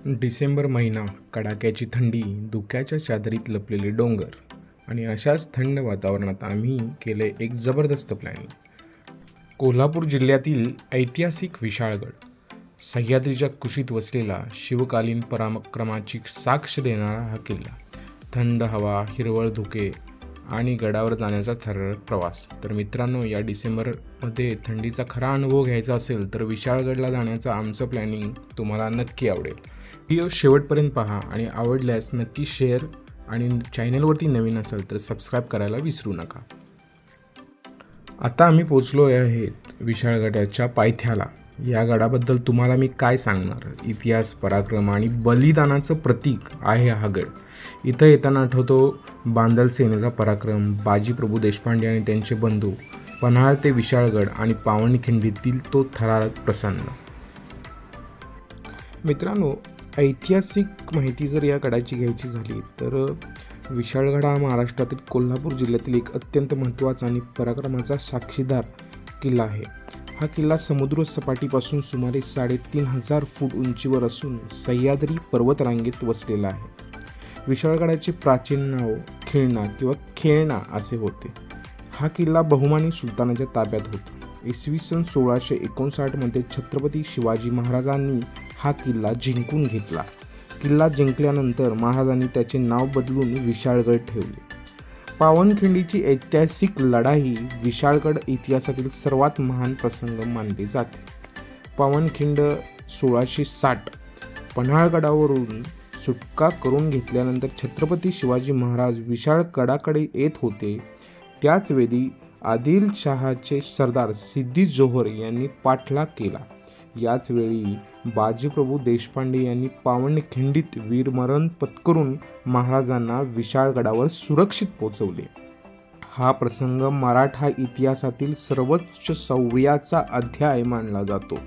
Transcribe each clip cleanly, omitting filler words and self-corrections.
डिसेंबर महिना, कडाक्याची थंडी, धुक्याच्या चादरीत लपलेले डोंगर आणि अशाच थंड वातावरणात आम्ही केले एक जबरदस्त प्लॅनिंग. कोल्हापूर जिल्ह्यातील ऐतिहासिक विशाळगड, सह्याद्रीच्या कुशीत वसलेला शिवकालीन पराक्रमाची साक्ष देणारा हा किल्ला. थंड हवा, हिरवळ धुके आणि गडावर जाण्याचा थरारक प्रवास. तर मित्रांनो, या डिसेंबरमध्ये थंडीचा खरा अनुभव घ्यायचा असेल तर विशाळगडला जाण्याचं आमचं प्लॅनिंग तुम्हाला नक्की आवडेल. व्हिडिओ शेवटपर्यंत पहा आणि आवडल्यास नक्की शेअर आणि चॅनलवरती नवीन असाल तर सबस्क्राईब करायला विसरू नका. आता आम्ही पोचलो आहेत विशाळगडाच्या पायथ्याला. या गडाबद्दल तुम्हाला मी काय सांगणार. इतिहास, पराक्रम आणि बलिदानाचं प्रतीक आहे हा गड. इथं येताना आठवतो बांदल सेनेचा पराक्रम, बाजीप्रभू देशपांडे आणि त्यांचे बंधू, पन्हाळ ते विशाळगड आणि पावनखिंडीतील तो थरारक प्रसंग. मित्रांनो, ऐतिहासिक माहिती जर या गडाची घ्यायची झाली तर विशाळगड हा महाराष्ट्रातील कोल्हापूर जिल्ह्यातील एक अत्यंत महत्त्वाचा आणि पराक्रमाचा साक्षीदार किल्ला आहे. हा किल्ला समुद्र सपाटीपासून सुमारे 3,500 फूट उंचीवर असून सह्याद्री पर्वतरांगेत वसलेला आहे. विशाळगडाचे प्राचीन नाव खिळणा किंवा खेळणा असे होते. हा किल्ला बहुमानी सुलतानाच्या ताब्यात होता. इसवी सन 1659 मध्ये छत्रपती शिवाजी महाराजांनी हा किल्ला जिंकून घेतला. किल्ला जिंकल्यानंतर महाराजांनी त्याचे नाव बदलून विशाळगड ठेवले. पावनखिंडीची ऐतिहासिक लढाई विशाळगड इतिहासातील सर्वात महान प्रसंग मानले जाते. पावनखिंड 1660 पन्हाळगडावरून सुटका करून घेतल्यानंतर छत्रपती शिवाजी महाराज विशाळगडाकडे येत होते. त्याच वेळी आदिलशहाचे सरदार सिद्दी जोहर यांनी पाठलाग केला. याच वेळी बाजीप्रभू देशपांडे यांनी पावनखिंडीत वीरमरण पत्करून महाराजांना विशाळगडावर सुरक्षित पोहोचवले. हा प्रसंग मराठा इतिहासातील सर्वोच्च शौर्याचा अध्याय मानला जातो.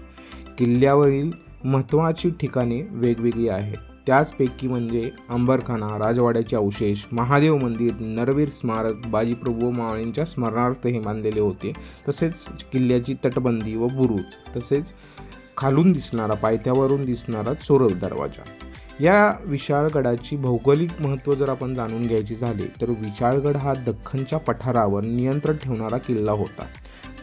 किल्ल्यावरील महत्त्वाची ठिकाणे वेगवेगळी आहेत. त्याचपैकी म्हणजे अंबरखाना, राजवाड्याचे अवशेष, महादेव मंदिर, नरवीर स्मारक बाजीप्रभू मावळींच्या स्मरणार्थ हे बांधलेले होते. तसेच किल्ल्याची तटबंदी व बुरुज, तसेच खालून दिसणारा, पायथ्यावरून दिसणारा चोर दरवाजा. या विशाळगडाची भौगोलिक महत्त्व जर आपण जाणून घ्यायची झाले तर विशाळगड हा दख्खनच्या पठारावर नियंत्रण ठेवणारा किल्ला होता.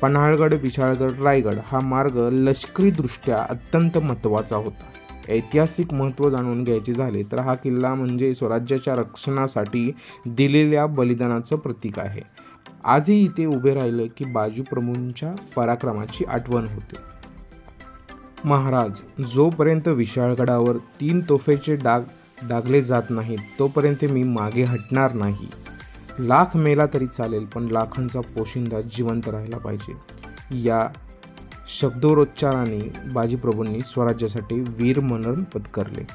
पन्हाळगड, विशाळगड, रायगड हा मार्ग लष्करीदृष्ट्या अत्यंत महत्त्वाचा होता. ऐतिहासिक महत्त्व जाणून घ्यायचे झाले तर हा किल्ला म्हणजे स्वराज्याच्या रक्षणासाठी दिलेल्या बलिदानाचं प्रतीक आहे. आजही इथे उभे राहिले की बाजीप्रभूंच्या पराक्रमाची आठवण होते. महाराज, जोपर्यंत विशाळगडावर 3 तोफेचे डागले जात नाहीत तोपर्यंत मी मागे हटणार नाही. लाख मेला तरी चालेल, पण लाखांचा पोशिंदा जिवंत राहिला पाहिजे. या शब्दोच्चाराने बाजीप्रभूंनी स्वराज्यासाठी वीरमरण पत्करले.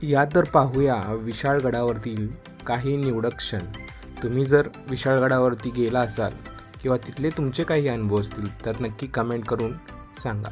या तर पाहूया विशाळगडावरतील काही निवडक क्षण. तुम्ही जर विशाळगडावरती गेला असाल किंवा तिथले तुमचे काही अनुभव असतील तर नक्की कमेंट करून सांगा.